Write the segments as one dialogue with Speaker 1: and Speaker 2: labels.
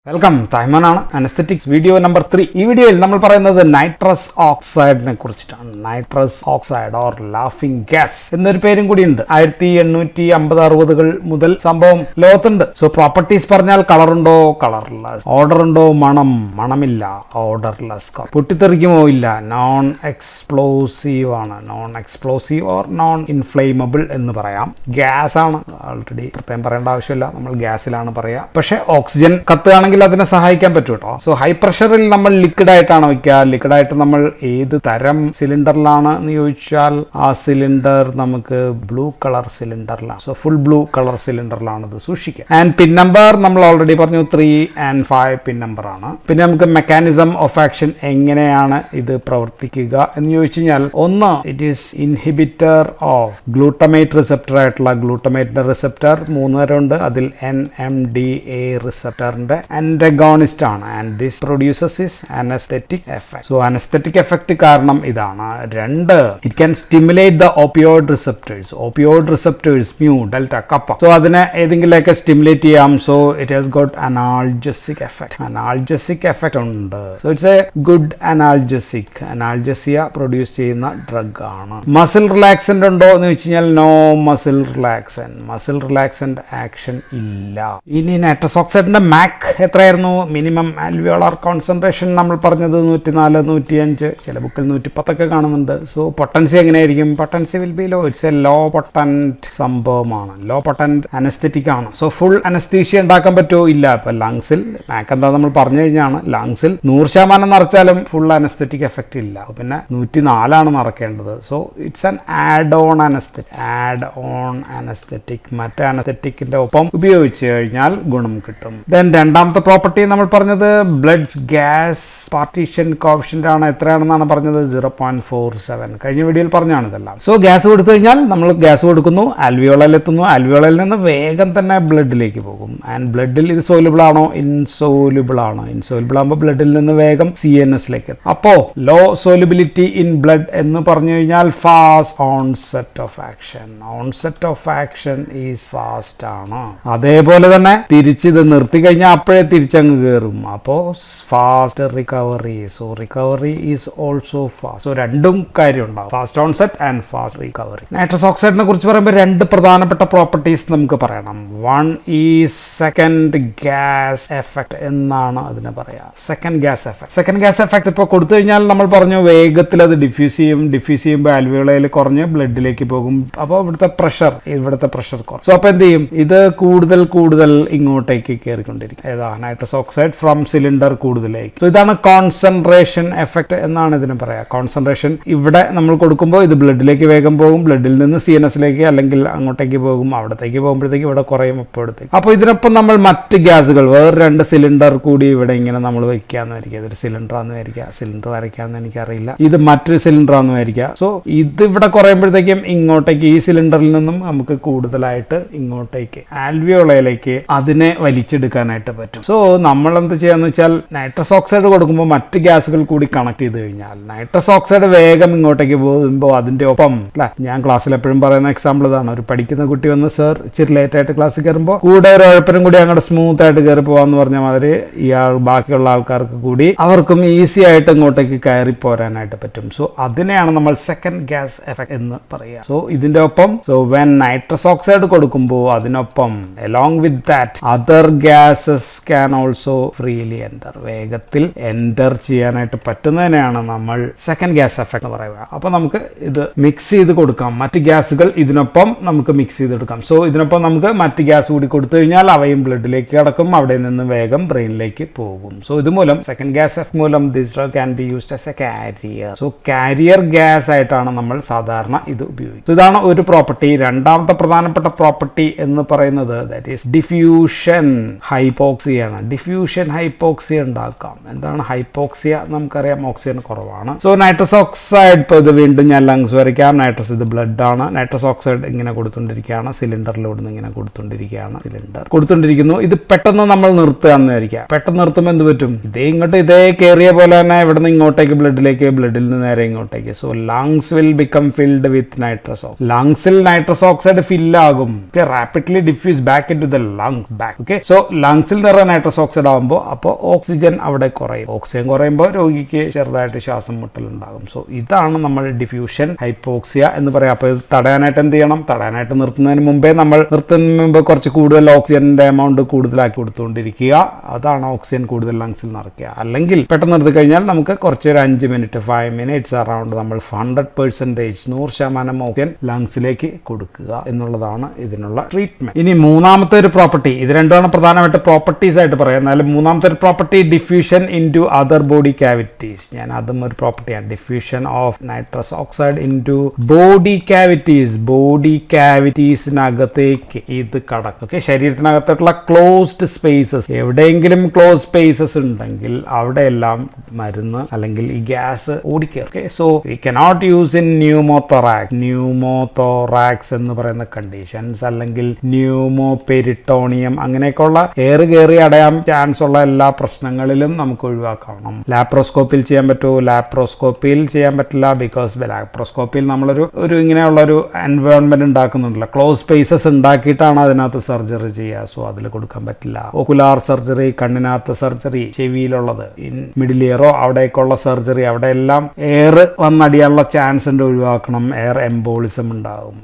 Speaker 1: Welcome, തൈമനാണ്. Anaesthetics video number 3. ഈ വീഡിയോയിൽ നമ്മൾ പറയുന്നത് നൈട്രസ് ഓക്സൈഡിനെ കുറിച്ചിട്ടാണ്. Nitrous oxide or laughing gas എന്നൊരു പേരും കൂടിയുണ്ട്. 1850-60 മുതൽ സംഭവം ലോകത്തുണ്ട്. സോ പ്രോപ്പർട്ടീസ് പറഞ്ഞാൽ കളറുണ്ടോ, കളർലെസ്. ഓർഡർ ഉണ്ടോ, മണമില്ല, ഓർഡർലെസ്. പൊട്ടിത്തെറിക്കുമോ, ഇല്ല. നോൺ എക്സ്പ്ലോസീവ് ആണ്. Non explosive or non inflammable എന്ന് പറയാം. ഗ്യാസ് ആണ്. ഓൾറെഡി പ്രത്യേകം പറയേണ്ട ആവശ്യമില്ല, നമ്മൾ ഗ്യാസിലാണ് പറയുക. പക്ഷെ ഓക്സിജൻ കത്തുകയാണെങ്കിൽ അതിനെ സഹായിക്കാൻ പറ്റും കേട്ടോ. സോ ഹൈ പ്രഷറിൽ നമ്മൾ ലിക്വിഡ് ആയിട്ടാണ് വയ്ക്കുക. ലിക്വിഡ് ആയിട്ട് നമ്മൾ ഏത് തരം സിലിണ്ടറിലാണ് എന്ന് ചോദിച്ചാൽ ആ സിലിണ്ടർ നമുക്ക് ബ്ലൂ കളർ സിലിണ്ടറിലാണ്. സോ ഫുൾ ബ്ലൂ കളർ സിലിണ്ടറിലാണ് ഇത് സൂക്ഷിക്കുക. ആൻഡ് പിൻ നമ്പർ നമ്മൾ ഓൾറെഡി പറഞ്ഞു 3 and 5 പിൻ നമ്പർ ആണ്. പിന്നെ നമുക്ക് മെക്കാനിസം ഓഫ് ആക്ഷൻ എങ്ങനെയാണ് ഇത് പ്രവർത്തിക്കുക എന്ന് ചോദിച്ചു കഴിഞ്ഞാൽ, ഒന്ന്, it is inhibitor of glutamate receptor ആയിട്ടുള്ള ഗ്ലൂട്ടമേറ്റിന്റെ റിസപ്റ്റർ 3 തരം ഉണ്ട്. അതിൽ NMDA റിസപ്റ്ററിന്റെ antagonist ആണ്. And this produces is anaesthetic effect. So anaesthetic effect കാരണം ഇതാണ്. 2, it can stimulate the opioid receptors. Opioid receptors mu, delta, kappa. So അതിനെ ഏതെങ്കിലുമൊക്കെ സ്റ്റിമുലേറ്റ് ചെയ്യാം. So it has got analgesic effect. Analgesic effect ഉണ്ട്. So it's a good analgesic. Analgesia produce ചെയ്യുന്ന drug ആണ്. Muscle relaxant ഉണ്ടോ എന്ന് വെച്ച് കഴിഞ്ഞാൽ no muscle relaxant. Muscle relaxant action ഇല്ല. ഇനി നൈട്രസ് ഓക്സൈഡിന്റെ മാക് എത്രയായിരുന്നു? മിനിമം ആൽവിയോളാർ കോൺസെൻട്രേഷൻ നമ്മൾ പറഞ്ഞത് 104, 105, ചില ബുക്കിൽ 110 കാണുന്നുണ്ട്. സോ പൊട്ടൻസി എങ്ങനെയായിരിക്കും? Potency will be low. It's a low potent സംഭവമാണ്. ലോ പൊട്ടന്റ് അനസ്തെറ്റിക് ആണ്. സോ ഫുൾ അനസ്തീഷ്യ ഉണ്ടാക്കാൻ പറ്റുമോ? ഇല്ല. ഇപ്പൊ ലങ്സിൽ മാക് എന്താ നമ്മൾ പറഞ്ഞു കഴിഞ്ഞാണ്, ലങ്സിൽ 100% നിറച്ചാലും ഫുൾ അനസ്തെറ്റിക് എഫക്റ്റ് ഇല്ല. പിന്നെ 104 നിറക്കേണ്ടത്. So it's an add on anaesthetic. Add on anaesthetic മറ്റേ അനസ്തെറ്റിക്കിന്റെ ഒപ്പം ഉപയോഗിച്ച് കഴിഞ്ഞാൽ ഗുണം കിട്ടും. ദെൻ രണ്ടാമത്തെ പ്രോപ്പർട്ടി നമ്മൾ പറഞ്ഞത് ബ്ലഡ് ഗ്യാസ് പാർട്ടീഷൻ കോഫിഷ്യന്റ് ആണ്. എത്രയാണെന്നാണ് പറഞ്ഞത്? 0.47. കഴിഞ്ഞ വീഡിയോയിൽ പറഞ്ഞാണ് ഇതെല്ലാം. സോ ഗ്യാസ് കൊടുത്തു കഴിഞ്ഞാൽ നമ്മൾ ഗ്യാസ് കൊടുക്കുന്നു, ആൽവിയോളയിൽ എത്തുന്നു. ആൽവിയോളയിൽ നിന്ന് വേഗം തന്നെ ബ്ലഡിലേക്ക് പോകും. ആൻഡ് ബ്ലഡിൽ ഇത് സോലുബിൾ ആണോ? ഇൻസോലുബിൾ ആണ്. ഇൻസോലുബിൾ ആകുമ്പോൾ ബ്ലഡിൽ നിന്ന് വേഗം CNS എത്തും. അപ്പോ ലോ സോലുബിലിറ്റി ഇൻ ബ്ലഡ് എന്ന് പറഞ്ഞു കഴിഞ്ഞാൽ fast onset of action. Onset of action is fast ആണ്. അതേപോലെ തന്നെ തിരിച്ചിത് നിർത്തി കഴിഞ്ഞാൽ അപ്പോഴേ തിരിച്ചങ്ങ് കയറും. അപ്പോൾ fast recovery. So recovery is also fast. So രണ്ടും കാര്യം ഉണ്ടാവും, fast onset and fast recovery. Nitrous ഓക്സൈഡിനെ കുറിച്ച് പറയുമ്പോൾ 2 പ്രധാനപ്പെട്ട പ്രോപ്പർട്ടീസ് നമുക്ക് പറയണം. 1 ഈസ് സെക്കൻഡ് ഗ്യാസ് എഫക്ട് എന്നാണ് അതിനെ പറയാ. Second gas effect. Second gas effect ഇപ്പോൾ കൊടുത്തു കഴിഞ്ഞാൽ നമ്മൾ പറഞ്ഞു വേഗത്തിൽ അത് ഡിഫ്യൂസ് ചെയ്യും. ഡിഫ്യൂസ് ചെയ്യുമ്പോൾ ആൽവിയോളയിൽ കുറഞ്ഞ് ബ്ലഡിലേക്ക് പോകും. അപ്പോൾ ഇവിടുത്തെ പ്രഷർ കുറയും. സോ അപ്പോൾ എന്ത് ചെയ്യും? ഇത് കൂടുതൽ ഇങ്ങോട്ടേക്ക് കയറിക്കൊണ്ടിരിക്കും. ഏതാ? നൈട്രസ് ഓക്സൈഡ് ഫ്രം സിലിണ്ടർ കൂടുതലേക്ക്. സോ ഇതാണ് കോൺസെൻട്രേഷൻ എഫക്ട് എന്നാണ് ഇതിന് പറയാ. കോൺസെൻട്രേഷൻ ഇവിടെ നമ്മൾ കൊടുക്കുമ്പോൾ ഇത് ബ്ലഡിലേക്ക് വേഗം പോകും. ബ്ലഡിൽ നിന്ന് CNS അല്ലെങ്കിൽ അങ്ങോട്ടേക്ക് പോകും. അവിടത്തേക്ക് പോകുമ്പോഴത്തേക്ക് ഇവിടെ കുറയും അപ്പോഴത്തേക്ക്. അപ്പോൾ ഇതിനൊപ്പം നമ്മൾ മറ്റ് ഗ്യാസുകൾ വേറെ 2 സിലിണ്ടർ കൂടി ഇവിടെ ഇങ്ങനെ നമ്മൾ വെക്കാന്ന് വരിക. ഇതൊരു സിലിണ്ടർ ആണെന്ന് വരിക. സിലിണ്ടർ വരയ്ക്കാമെന്ന് എനിക്കറിയില്ല. ഇത് മറ്റൊരു സിലിണ്ടർ ആണെന്ന് വരിക. സോ ഇത് ഇവിടെ കുറയുമ്പോഴത്തേക്കും ഇങ്ങോട്ടേക്ക് ഈ സിലിണ്ടറിൽ നിന്നും നമുക്ക് കൂടുതലായിട്ട് ഇങ്ങോട്ടേക്ക് ആൽവിയോളയിലേക്ക് അതിനെ വലിച്ചെടുക്കാനായിട്ട് പറ്റും. സോ നമ്മൾ എന്ത് ചെയ്യാന്ന് വെച്ചാൽ നൈട്രസ് ഓക്സൈഡ് കൊടുക്കുമ്പോൾ മറ്റ് ഗ്യാസുകൾ കൂടി കണക്ട് ചെയ്ത് കഴിഞ്ഞാൽ നൈട്രസ് ഓക്സൈഡ് വേഗം ഇങ്ങോട്ടേക്ക് പോകുമ്പോൾ അതിന്റെ ഒപ്പം അല്ലെ, ഞാൻ ക്ലാസ്സിൽ എപ്പോഴും പറയുന്ന എക്സാമ്പിൾ ഇതാണ്. ഒരു പഠിക്കുന്ന കുട്ടി വന്ന് സർ ഇച്ചിരി ലേറ്റ് ആയിട്ട് ക്ലാസ്സിൽ കയറുമ്പോൾ കൂടെ ഒരു ഉഴപ്പനും കൂടി അങ്ങോട്ട് സ്മൂത്ത് ആയിട്ട് കയറി പോകാന്ന് പറഞ്ഞ മാതിരി ബാക്കിയുള്ള ആൾക്കാർക്ക് കൂടി അവർക്കും ഈസി ആയിട്ട് ഇങ്ങോട്ടേക്ക് കയറി പോരാനായിട്ട് പറ്റും. സോ അതിനെയാണ് നമ്മൾ സെക്കൻഡ് ഗ്യാസ് എഫക്ട് എന്ന് പറയുക. സോ ഇതിന്റെ ഒപ്പം വെൻ നൈട്രസ് ഓക്സൈഡ് കൊടുക്കുമ്പോൾ അതിനൊപ്പം along with that other gases can also freely enter. വേഗത്തിൽ എൻ്റർ ചെയ്യാനായിട്ട് പറ്റുന്നതിനെയാണ് നമ്മൾ സെക്കൻഡ് ഗ്യാസ് എഫക്ട് എന്ന് പറയുക. അപ്പോൾ നമുക്ക് ഇത് മിക്സ് ചെയ്ത് കൊടുക്കാം. മറ്റ് ഗ്യാസുകൾ ഇതിനൊപ്പം നമുക്ക് മിക്സ് ചെയ്തെടുക്കാം. സോ ഇതിനൊപ്പം നമുക്ക് മറ്റ് ഗ്യാസ് കൂടി കൊടുത്തു കഴിഞ്ഞാൽ അവയും ബ്ലഡിലേക്ക് കടക്കും. അവിടെ നിന്ന് വേഗം ബ്രെയിനിലേക്ക് പോകും. സോ ഇതുമൂലം സെക്കൻഡ് ഗ്യാസ് എഫക്ട് മൂലം this drug can be used as A carrier. So carrier gas ആയിട്ടാണ് നമ്മൾ സാധാരണ ഇത് ഉപയോഗിക്കുന്നത്. ഇതാണ് ഒരു പ്രോപ്പർട്ടി. രണ്ടാമത്തെ പ്രധാനപ്പെട്ട പ്രോപ്പർട്ടി എന്ന് പറയുന്നത് ദാറ്റ് ഈസ് ഡിഫ്യൂഷൻ ഹൈപ്പോക്സിയ ആണ്. ഡിഫ്യൂഷൻ ഹൈപ്പോക്സിയ ഉണ്ടാക്കാം. എന്താണ് ഹൈപ്പോക്സിയ? നമുക്കറിയാം ഓക്സിജൻ കുറവാണ്. സോ നൈട്രസ് ഓക്സൈഡ് ഇപ്പോൾ ഇത് വീണ്ടും ഞാൻ ലങ്സ് വരയ്ക്കാം. നൈട്രസ് ഇത് ബ്ലഡ് ആണ്. നൈട്രസ് ഓക്സൈഡ് ഇങ്ങനെ കൊടുത്തുകൊണ്ടിരിക്കുകയാണ്. സിലിണ്ടറിലൂടെ ഇങ്ങനെ കൊടുത്തുകൊണ്ടിരിക്കുകയാണ്. സിലിണ്ടർ കൊടുത്തുകൊണ്ടിരിക്കുന്നു. ഇത് പെട്ടെന്ന് നമ്മൾ നിർത്തുകയെന്ന് വിചാരിക്കാം. പെട്ടെന്ന് നിർത്തുമ്പോൾ എന്ത് പറ്റും? ഇതേ കയറിയ പോലെ തന്നെ ഇവിടെ നിന്ന് ഇങ്ങോട്ടേക്ക് ബ്ലഡിലേക്ക്, ബ്ലഡിൽ നിന്ന് നേരെ ഇങ്ങോട്ടേക്ക്. So lungs will become filled with nitrous oxide. ലങ്സിൽ നൈട്രസ് ഓക്സൈഡ് ഫില്ലാകും. Rapidly diffuse back into the lungs back. Okay, so ലങ്സിൽ നിറയെ നൈട്രസ് ഓക്സൈഡ് ആകുമ്പോൾ അപ്പോൾ ഓക്സിജൻ അവിടെ കുറയും. ഓക്സിജൻ കുറയുമ്പോൾ രോഗിക്ക് ചെറുതായിട്ട് ശ്വാസം മുട്ടലുണ്ടാകും. സോ ഇതാണ് നമ്മൾ ഡിഫ്യൂഷൻ ഹൈപ്പോക്സിയ എന്ന് പറയാം. അപ്പോൾ ഇത് തടയാനായിട്ട് എന്ത് ചെയ്യണം? തടയാനായിട്ട് നിർത്തുന്നതിന് മുമ്പേ കുറച്ച് കൂടുതൽ ഓക്സിജന്റെ എമൗണ്ട് കൂടുതലാക്കി കൊടുത്തുകൊണ്ടിരിക്കുക. അതാണ് ഓക്സിജൻ കൂടുതൽ ലങ്സിൽ നിറയ്ക്കുക. അല്ലെങ്കിൽ പെട്ടെന്ന് നിർത്തി കഴിഞ്ഞാൽ നമുക്ക് കുറച്ച് ഒരു 5 മിനിറ്റ് 5 മിനിറ്റ്സ് അറൗണ്ട് നമ്മൾ 100% 100% ഓക്സിജൻ ലങ്സിലേക്ക് കൊടുക്കുക എന്നുള്ളതാണ് ഇതിനുള്ള ട്രീറ്റ്മെന്റ്. ഇനി മൂന്നാമത്തെ ഒരു പ്രോപ്പർട്ടി, ഇത് രണ്ടുമാണ് പ്രധാനമായിട്ട് പ്രോപ്പർട്ടീസ് ആയിട്ട് പറയാം. എന്നാലും മൂന്നാമത്തെ ഒരു property diffusion into other body cavities. ഞാൻ അതും ഒരു പ്രോപ്പർട്ടിയാണ്. Diffusion of nitrous oxide into body cavities. Body കാവിറ്റീസിനകത്തേക്ക് ഇത് കടക്കും. ഓക്കെ, ശരീരത്തിനകത്തുള്ള ക്ലോസ്ഡ് സ്പേസസ്, എവിടെയെങ്കിലും ക്ലോസ് സ്പേസസ് ഉണ്ടെങ്കിൽ അവിടെയെല്ലാം മരുന്ന് അല്ലെങ്കിൽ ഈ ഗ്യാസ് ഓടിക്കുക. Okay, so we cannot use in pneumothorax എന്ന് പറയുന്ന കണ്ടീഷൻസ്, അല്ലെങ്കിൽ ന്യൂമോപെരിട്ടോണിയം, അങ്ങനെയൊക്കെയുള്ള എയർ കയറി അടയാൻ ചാൻസ് ഉള്ള എല്ലാ പ്രശ്നങ്ങളിലും നമുക്ക് ഒഴിവാക്കണം. ലാപ്രോസ്കോപ്പിൽ ചെയ്യാൻ പറ്റുമോ? ലാപ്രോസ്കോപ്പിയിൽ ചെയ്യാൻ പറ്റില്ല. ബിക്കോസ് ലാപ്രോസ്കോപ്പിയിൽ നമ്മളൊരു ഇങ്ങനെയുള്ള ഒരു എൻവയോൺമെന്റ് ഉണ്ടാക്കുന്നുണ്ടല്ലോ, ക്ലോസ് സ്പേസസ് ഉണ്ടാക്കിയിട്ടാണ് അതിനകത്ത് സർജറി ചെയ്യുക. സോ അതിൽ കൊടുക്കാൻ പറ്റില്ല. ഓക്കുലാർ സർജറി, കണ്ണിനകത്ത് സർജറി, ചെവിയിലുള്ളത്, മിഡിൽ ഇയറോ അവിടേക്കുള്ള സർജറി, അവിടെ എല്ലാം എയർ വന്നടിയാനുള്ള ചാൻസ് ഉണ്ട്, ഒഴിവാക്കണം. എയർ എംബോളിസം ഉണ്ടാകും.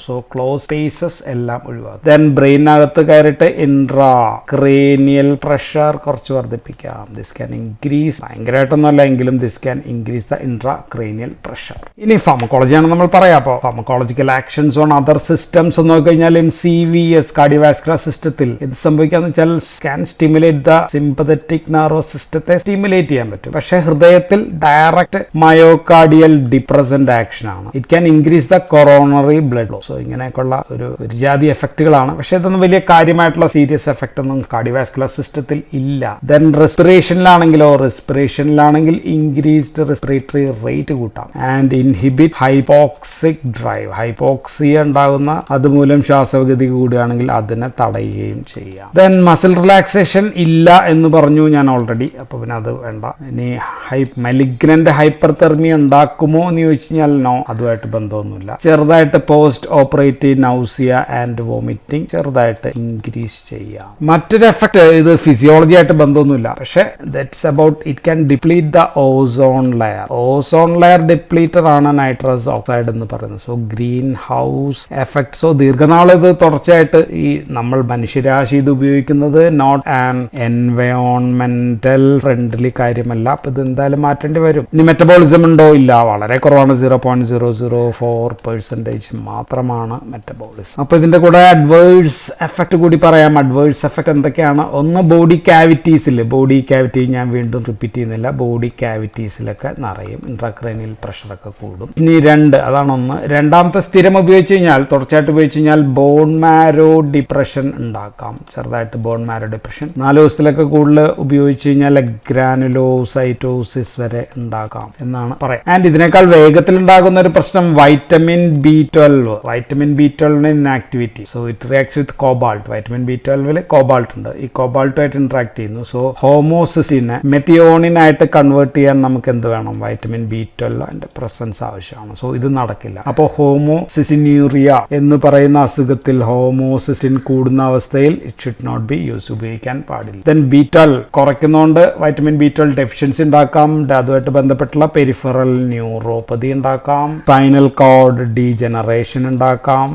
Speaker 1: സോ ക്ലോസ് സ്പേസസ് എല്ലാം ഒഴിവാക്കും. ദെൻ ബ്രെയിനകത്ത് കയറിയിട്ട് ഇൻട്രാ ക്രേനിയൽ പ്രഷർ കുറച്ച് വർദ്ധിപ്പിക്കാം. ദിസ് ക്യാൻ ഇൻക്രീസ്, ഭയങ്കരമായിട്ടൊന്നുമല്ല എങ്കിലും this can increase the intra cranial pressure. ഇനി ഫാർമക്കോളജിയാണ് നമ്മൾ പറയാം. അപ്പോൾ pharmacological actions on other systems എന്ന് നോക്കിക്കഴിഞ്ഞാൽ ഇൻ CVS കാർഡിയോവാസ്കുലർ സിസ്റ്റത്തിൽ ഇത് സംഭവിക്കാന്ന് വെച്ചാൽ can stimulate the sympathetic nervous സിസ്റ്റത്തെ സ്റ്റിമുലേറ്റ് ചെയ്യാൻ പറ്റും. പക്ഷേ ഹൃദയത്തിൽ ഡയറക്റ്റ് മയോകാർഡിയൽ ഡിപ്രസന്റ് ആക്ഷൻ ആണ്. It can increase the coronary blood flow. So ഇങ്ങനെയൊക്കെയുള്ള ഒരു ജാതി എഫക്റ്റുകളാണ്. പക്ഷേ ഇതൊന്നും വലിയ കാര്യമായിട്ടുള്ള സീരിയസ് എഫക്റ്റ് ഒന്നും കാർഡിയോവാസ്കുലർ സിസ്റ്റത്തിൽ ഇല്ല. ദെൻ റെസ്പിറേഷനിലാണെങ്കിൽ ഇൻക്രീസ്ഡ് റെസ്പിറേറ്ററി റേറ്റ് കൂട്ടാം and inhibit hypoxic drive. Hypoxia ഉണ്ടാകുന്ന അതുമൂലം ശ്വാസഗതി കൂടുകയാണെങ്കിൽ അതിനെ തടയുകയും ചെയ്യാം. ദെൻ മസിൽ റിലാക്സേഷൻ ഇല്ല എന്ന് പറഞ്ഞു ഞാൻ ഓൾറെഡി, അപ്പൊ പിന്നെ അത് വേണ്ട. ഇനി മലിഗ്നന്റ് ഹൈപ്പർതെർമിയ ഉണ്ടാക്കുമോ എന്ന് ചോദിച്ചു കഴിഞ്ഞാൽ നോ, അതുമായിട്ട് ബന്ധമൊന്നുമില്ല. ചെറുതായിട്ട് post operative nausea and vomiting ചെറുതായിട്ട് ഇൻക്രീസ് ചെയ്യാം. മറ്റൊരു എഫക്ട്, ഇത് ഫിസിയോളജി ആയിട്ട് ബന്ധമൊന്നുമില്ല, പക്ഷെ that's about it can deplete the ozone layer. Ozone layer depleter ആണ് നൈട്രസ് ഓക്സൈഡ് എന്ന് പറയുന്നത്. So greenhouse effect. So ദീർഘനാൾ ഇത് തുടർച്ചയായിട്ട് ഈ നമ്മൾ മനുഷ്യരാശി ഇത് ഉപയോഗിക്കുന്നത് നോട്ട് ആൻ എൻവയോൺമെന്റൽ ഫ്രണ്ട്ലി കാര്യമല്ല. അപ്പൊ ഇത് എന്തായാലും മാറ്റേണ്ടി വരും. ഇനി മെറ്റബോളിസം ഉണ്ടോ? ഇല്ല, വളരെ കുറവാണ്. 0.004% മാത്രമാണ് മെറ്റബോളിസം. അപ്പൊ ഇതിന്റെ കൂടെ അഡ്വേഴ്സ് എഫക്ട് കൂടി പറയാം. അഡ്വേഴ്സ് എഫക്ട് എന്തൊക്കെയാണ്? ഒന്ന്, ബോഡി ക്യാവിറ്റീസിൽ, ബോഡി ക്യാവിറ്റി ഞാൻ വീണ്ടും റിപ്പീറ്റ് ചെയ്യുന്നില്ല, ബോഡി ക്യാവിറ്റീസിലൊക്കെ നിറയും, ഇൻട്രാക്രേനിയൽ പ്രഷറൊക്കെ കൂടും. ഇനി അതാണ് ഒന്ന്. രണ്ടാമത്തെ, സ്ഥിരം ഉപയോഗിച്ച് കഴിഞ്ഞാൽ, തുടർച്ചയായിട്ട് ഉപയോഗിച്ച് കഴിഞ്ഞാൽ ബോൺ മാരോ ഡിപ്രഷൻ ഉണ്ടാക്കാം. ചെറുതായിട്ട് ബോൺ മാരോ ഡിപ്രഷൻ 4 ദിവസത്തിലൊക്കെ കൂടുതൽ ഉപയോഗിച്ച് കഴിഞ്ഞാൽ ഗ്രാനുലോസൈറ്റോസിസ് വരെ ഉണ്ടാക്കാം എന്നാണ് പറയാം. ആൻഡ് ഇതിനേക്കാൾ വേഗത്തിൽ ഉണ്ടാകുന്ന ഒരു പ്രശ്നം vitamin B12. Vitamin B12 inactivity. So it reacts with cobalt. Vitamin B12 cobalt ഉണ്ട്. ഈ കോബാൾട്ടുമായിട്ട് ഇന്ററാക്ട് ചെയ്യുന്നു. സോ ഹോമോസിസിനെ മെത്തിയോണിൻ ആയിട്ട് കൺവേർട്ട് ചെയ്യാൻ നമുക്ക് എന്ത് വേണം? വൈറ്റമിൻ B12 അതിന്റെ പ്രസൻസ് ആവശ്യമാണ്. സോ ഇത് നടക്കില്ല. അപ്പോൾ ഹോമോസിസിനൂറിയ എന്ന് പറയുന്ന അസുഖത്തിൽ ഹോമോസിസ്റ്റിൻ കൂടുന്ന അവസ്ഥയിൽ it should not be use, ഉപയോഗിക്കാൻ പാടില്ല. Then B12 കുറയ്ക്കുന്നതുകൊണ്ട് vitamin B12 deficiency ഉണ്ടാക്കാം. അതുമായിട്ട് ബന്ധപ്പെട്ടുള്ള പെരിഫറൽ ന്യൂറോപ്പതി ഉണ്ടാക്കാം. സ്പൈനൽ കോഡ് ഡീജനറേഷൻ ഉണ്ടാക്കാം.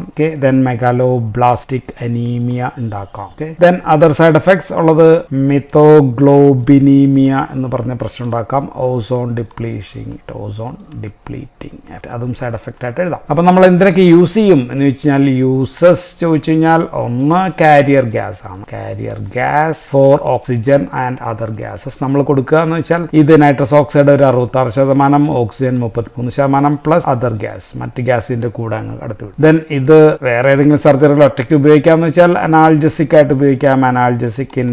Speaker 1: ദെൻ മെഗാലോബ്ലാസ്റ്റിക് അനീമിയ ഉണ്ടാക്കാം. ദെൻ അതർ സൈഡ് എഫക്ട്സ് ഉള്ളത് മിത്തോഗ്ലോബിനീമിയ എന്ന് പറഞ്ഞ പ്രശ്നം ഉണ്ടാക്കാം. ഓസോൺ ഡിപ്ലീറ്റിംഗ് അതും സൈഡ് എഫക്റ്റ് ആയിട്ട് എഴുതാം. അപ്പൊ നമ്മൾ എന്തിനൊക്കെ യൂസ് ചെയ്യും എന്ന് വെച്ച് കഴിഞ്ഞാൽ, യൂസസ് ചോദിച്ചു കഴിഞ്ഞാൽ ഒന്ന് കാരിയർ ഗ്യാസ് ആണ്. Carrier gas for oxygen and other gases നമ്മൾ കൊടുക്കുക എന്ന് വെച്ചാൽ, ഇത് നൈട്രസ് ഓക്സൈഡ് ഒരു 66%, ഓക്സിജൻ 33% പ്ലസ് അതർ ഗ്യാസ്, മറ്റ് ഗ്യാസിന്റെ കൂടെ അങ്ങ് അടുത്ത് വിടും. ദെൻ ഇത് വേറെ ഏതെങ്കിലും സർജറിയിൽ ഒറ്റയ്ക്ക് ഉപയോഗിക്കാന്ന് വെച്ചാൽ അനാൾജസിക് ആയിട്ട് ഉപയോഗിക്കാം. അനാൾജസിക് ഇൻ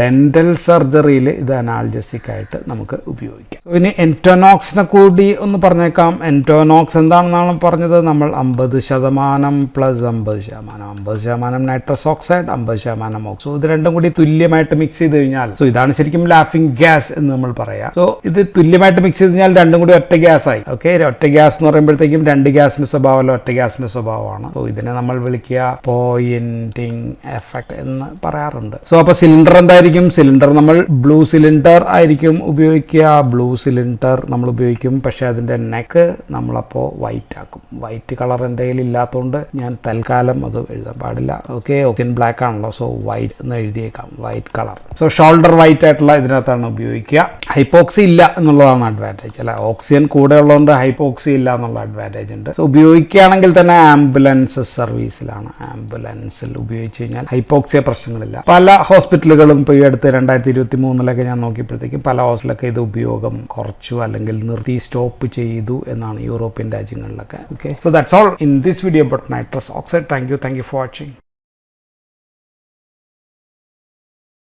Speaker 1: ഡെന്റൽ സർജറിയിൽ ഇത് അനാൾജസിക് ആയിട്ട് നമുക്ക് ഉപയോഗിക്കാം. ഇനി എൻറ്റോനോക്സിനെ കൂടി ഒന്ന് പറഞ്ഞേക്കാം. എൻറ്റോനോക്സ് എന്താണെന്നാണ് പറഞ്ഞത്? നമ്മൾ 50% പ്ലസ് 50% നൈട്രസ് ഓക്സൈഡ്, 50% ഓക്സോ, ഇത് രണ്ടും കൂടി തുല്യമായിട്ട് മിക്സ് ചെയ്ത് കഴിഞ്ഞാൽ, സോ ഇതാണ് ശരിക്കും ലാഫിംഗ് ഗ്യാസ് എന്ന് നമ്മൾ പറയാം. സോ ഇത് തുല്യമായിട്ട് മിക്സ് ചെയ്ത് കഴിഞ്ഞാൽ രണ്ടും കൂടി ഒറ്റ ഗ്യാസ് ആയി. ഓക്കെ, ഒറ്റ ഗ്യാസ് എന്ന് പറയുമ്പോഴത്തേക്കും 2 ഗ്യാസിന്റെ സ്വഭാവമല്ല, ഒറ്റ ഗ്യാസിന്റെ സ്വഭാവമാണ്. സോ ഇതിനെ നമ്മൾ വിളിക്കുക പോയിന്റിംഗ് എഫക്ട് എന്ന് പറയാറുണ്ട്. സോ അപ്പോൾ സിലിണ്ടർ എന്തായിരിക്കും? സിലിണ്ടർ നമ്മൾ ബ്ലൂ സിലിണ്ടർ ആയിരിക്കും ഉപയോഗിക്കുക. ബ്ലൂ സിലിണ്ടർ നമ്മൾ ഉപയോഗിക്കും, പക്ഷെ അതിൻ്റെ നെക്ക് നമ്മളപ്പോൾ വൈറ്റ് ആക്കും. വൈറ്റ് കളർ എൻ്റെ കയ്യിൽ ഇല്ലാത്തതുകൊണ്ട് ഞാൻ തൽക്കാലം അത് എഴുതാൻ പാടില്ല. ഓക്കെ, ഓക്സിജൻ ബ്ലാക്ക് ആണല്ലോ, സോ വൈറ്റ് എന്ന് എഴുതിയേക്കാം, white colour. So shoulder white ആയിട്ടുള്ള ഇതിനകത്താണ് ഉപയോഗിക്കുക. ഹൈപ്പോക്സി ഇല്ല എന്നുള്ളതാണ് അഡ്വാൻറ്റേജ്. അല്ല, ഓക്സിജൻ കൂടെ ഉള്ളതുകൊണ്ട് ഹൈപ്പോക്സി ഇല്ല എന്നുള്ള അഡ്വാൻറ്റേജ് ഉണ്ട്. സോ ഉപയോഗിക്കുകയാണെങ്കിൽ തന്നെ ആംബുലൻസ് സർവീസിലാണ്. ആംബുലൻസിൽ ഉപയോഗിച്ച് കഴിഞ്ഞാൽ ഹൈപ്പോക്സിയ പ്രശ്നങ്ങളില്ല. പല ഹോസ്പിറ്റലുകളും ഇപ്പോൾ ഈ അടുത്ത് 2023 ഞാൻ നോക്കിയപ്പോഴത്തേക്കും പല ഹോസ്പിറ്റലൊക്കെ ഇത് ഉപയോഗം കുറച്ചു അല്ലെങ്കിൽ നിർത്തി സ്റ്റോപ്പ് ചെയ്തു എന്നാണ് യൂറോപ്യൻ രാജ്യങ്ങളിലൊക്കെ. Okay, so that's all in this video about nitrous oxide. Thank you for watching.